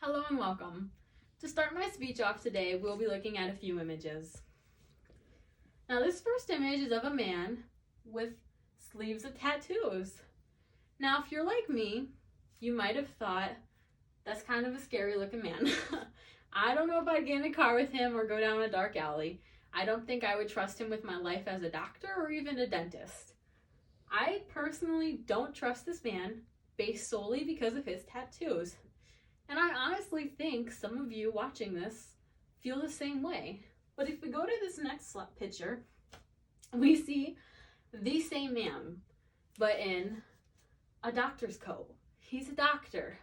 Hello and welcome. To start my speech off today, we'll be looking at a few images. Now this first image is of a man with sleeves of tattoos. Now if you're like me, you might have thought, that's kind of a scary looking man. I don't know if I'd get in a car with him or go down a dark alley. I don't think I would trust him with my life as a doctor or even a dentist. I personally don't trust this man based solely because of his tattoos. And I honestly think some of you watching this feel the same way. But if we go to this next picture, we see the same man, but in a doctor's coat. He's a doctor,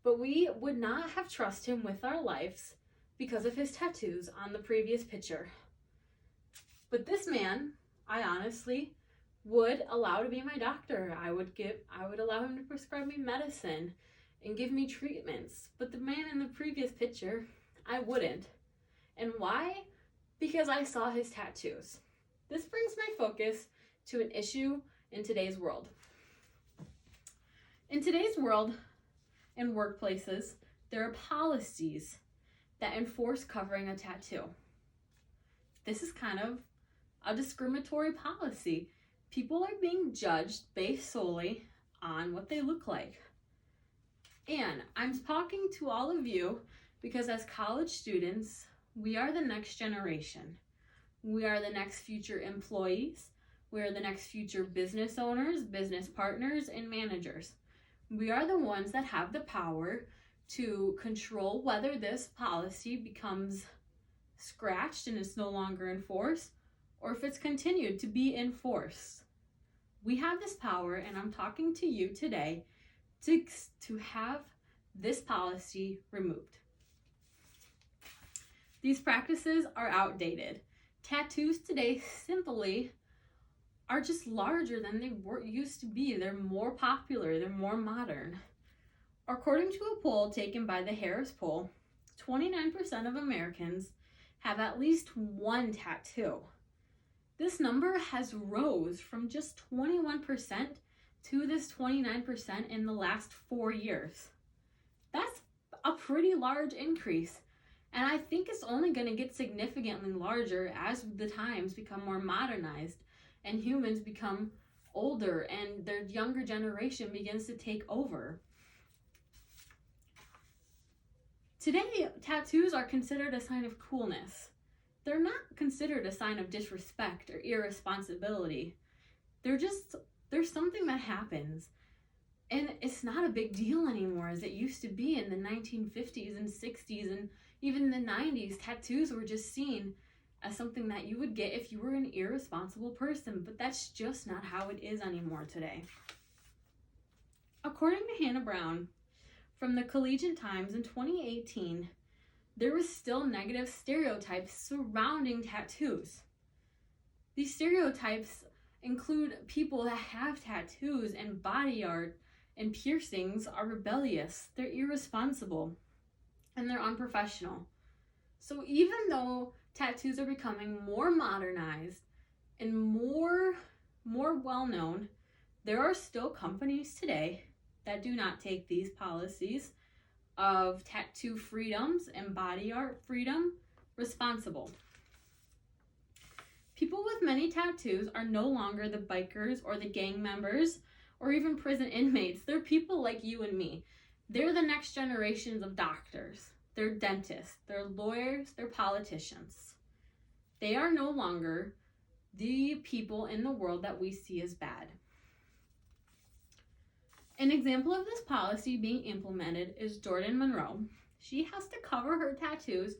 but we would not have trusted him with our lives because of his tattoos on the previous picture. But this man, I honestly would allow to be my doctor. I would allow him to prescribe me medicine and give me treatments. But the man in the previous picture, I wouldn't. And why? Because I saw his tattoos. This brings my focus to an issue in today's world. In today's world and workplaces, there are policies that enforce covering a tattoo. This is kind of a discriminatory policy. People are being judged based solely on what they look like. And I'm talking to all of you because as college students, we are the next generation. We are the next future employees. We are the next future business owners, business partners, and managers. We are the ones that have the power to control whether this policy becomes scratched and is no longer in force, or if it's continued to be enforced. We have this power, and I'm talking to you today to have this policy removed. These practices are outdated. Tattoos today simply are just larger than they used to be. They're more popular, they're more modern. According to a poll taken by the Harris poll, 29% of Americans have at least one tattoo. This number has rose from just 21% to this 29% in the last 4 years. That's a pretty large increase. And I think it's only going to get significantly larger as the times become more modernized and humans become older and their younger generation begins to take over. Today, tattoos are considered a sign of coolness. They're not considered a sign of disrespect or irresponsibility. There's something that happens. And it's not a big deal anymore as it used to be in the 1950s and 60s and even the 90s. Tattoos were just seen as something that you would get if you were an irresponsible person, but that's just not how it is anymore today. According to Hannah Brown from the Collegiate Times in 2018, there was still negative stereotypes surrounding tattoos. These stereotypes include people that have tattoos and body art and piercings are rebellious, they're irresponsible, and they're unprofessional. So even though tattoos are becoming more modernized and more well-known, there are still companies today that do not take these policies of tattoo freedoms and body art freedom responsible. People with many tattoos are no longer the bikers or the gang members or even prison inmates. They're people like you and me. They're the next generations of doctors. They're dentists. They're lawyers. They're politicians. They are no longer the people in the world that we see as bad. An example of this policy being implemented is Jordan Monroe. She has to cover her tattoos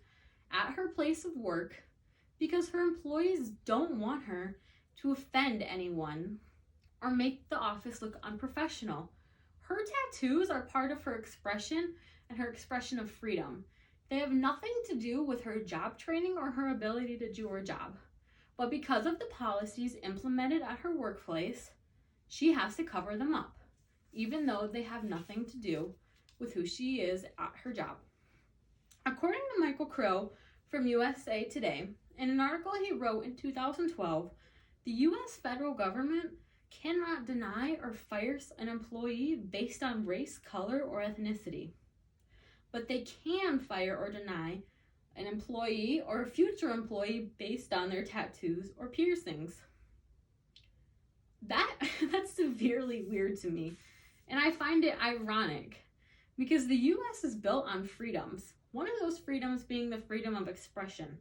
at her place of work because her employees don't want her to offend anyone or make the office look unprofessional. Her tattoos are part of her expression and her expression of freedom. They have nothing to do with her job training or her ability to do her job. But because of the policies implemented at her workplace, she has to cover them up, even though they have nothing to do with who she is at her job. According to Michael Crow from USA Today, in an article he wrote in 2012, the U.S. federal government cannot deny or fire an employee based on race, color, or ethnicity. but they can fire or deny an employee or a future employee based on their tattoos or piercings. That's severely weird to me, and I find it ironic because the US is built on freedoms, one of those freedoms being the freedom of expression.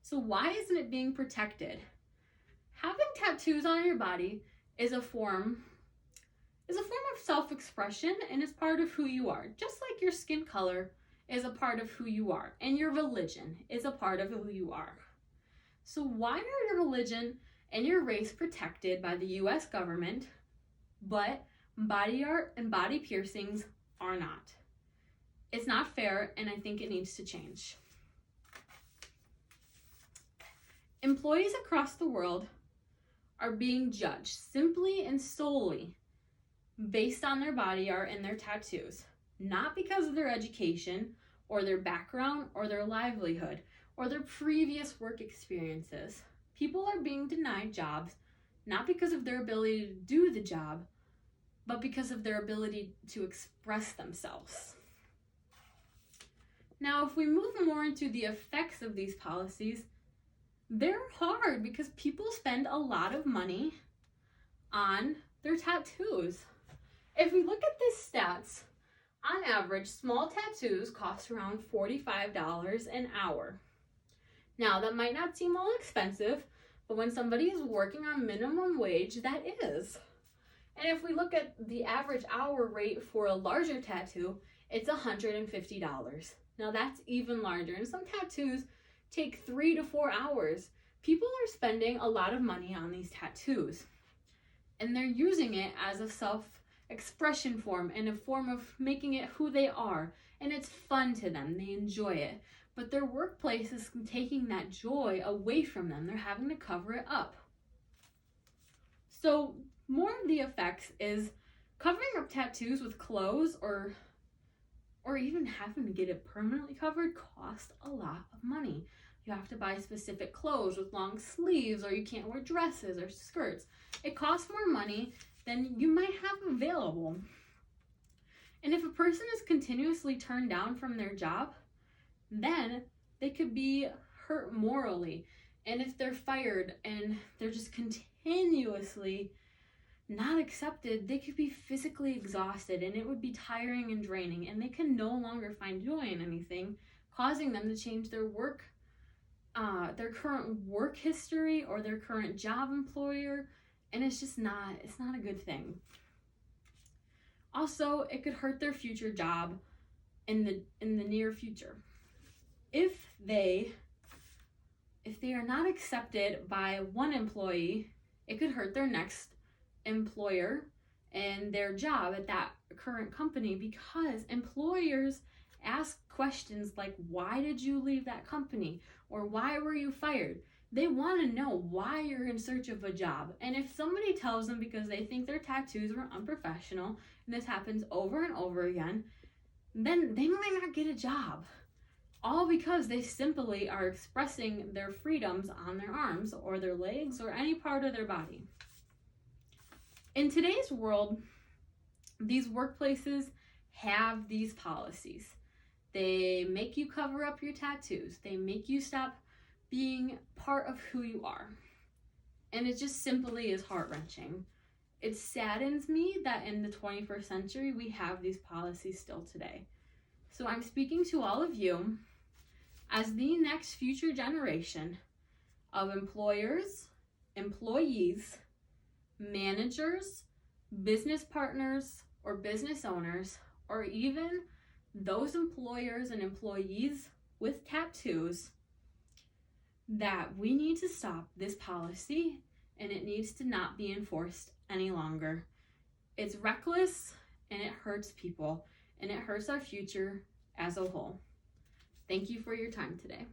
So why isn't it being protected? Having tattoos on your body is a form of self-expression and is part of who you are, just like your skin color is a part of who you are, and your religion is a part of who you are. So why are your religion and your race protected by the US government, but body art and body piercings are not? It's not fair, and I think it needs to change. Employees across the world are being judged simply and solely based on their body art and their tattoos, not because of their education or their background or their livelihood or their previous work experiences. People are being denied jobs not because of their ability to do the job, but because of their ability to express themselves. Now, if we move more into the effects of these policies, they're hard because people spend a lot of money on their tattoos. If we look at these stats, on average, small tattoos cost around $45 an hour. Now, that might not seem all expensive, but when somebody is working on minimum wage, that is. And if we look at the average hour rate for a larger tattoo, it's $150. Now, that's even larger, and some tattoos take 3 to 4 hours. People are spending a lot of money on these tattoos, and they're using it as a self-expression form and a form of making it who they are, and it's fun to them. They enjoy it, but their workplace is taking that joy away from them. They're having to cover it up. So more of the effects is covering up tattoos with clothes or even having to get it permanently covered costs a lot of money. You have to buy specific clothes with long sleeves, or you can't wear dresses or skirts. It costs more money than you might have available. And if a person is continuously turned down from their job, then they could be hurt morally. And if they're fired and they're just continuously not accepted, they could be physically exhausted, and it would be tiring and draining, and they can no longer find joy in anything, causing them to change their current work history or their current job employer, and it's not a good thing. Also, it could hurt their future job in the near future. If they are not accepted by one employee, it could hurt their next employer and their job at that current company, because employers ask questions like, why did you leave that company? Or why were you fired? They want to know why you're in search of a job. And if somebody tells them because they think their tattoos were unprofessional, and this happens over and over again, then they might not get a job. All because they simply are expressing their freedoms on their arms or their legs or any part of their body. In today's world, these workplaces have these policies. They make you cover up your tattoos. They make you stop being part of who you are. And it just simply is heart-wrenching. It saddens me that in the 21st century, we have these policies still today. So I'm speaking to all of you as the next future generation of employers, employees, managers, business partners, or business owners, or even those employers and employees with tattoos, that we need to stop this policy, and it needs to not be enforced any longer. It's reckless, and it hurts people, and it hurts our future as a whole. Thank you for your time today.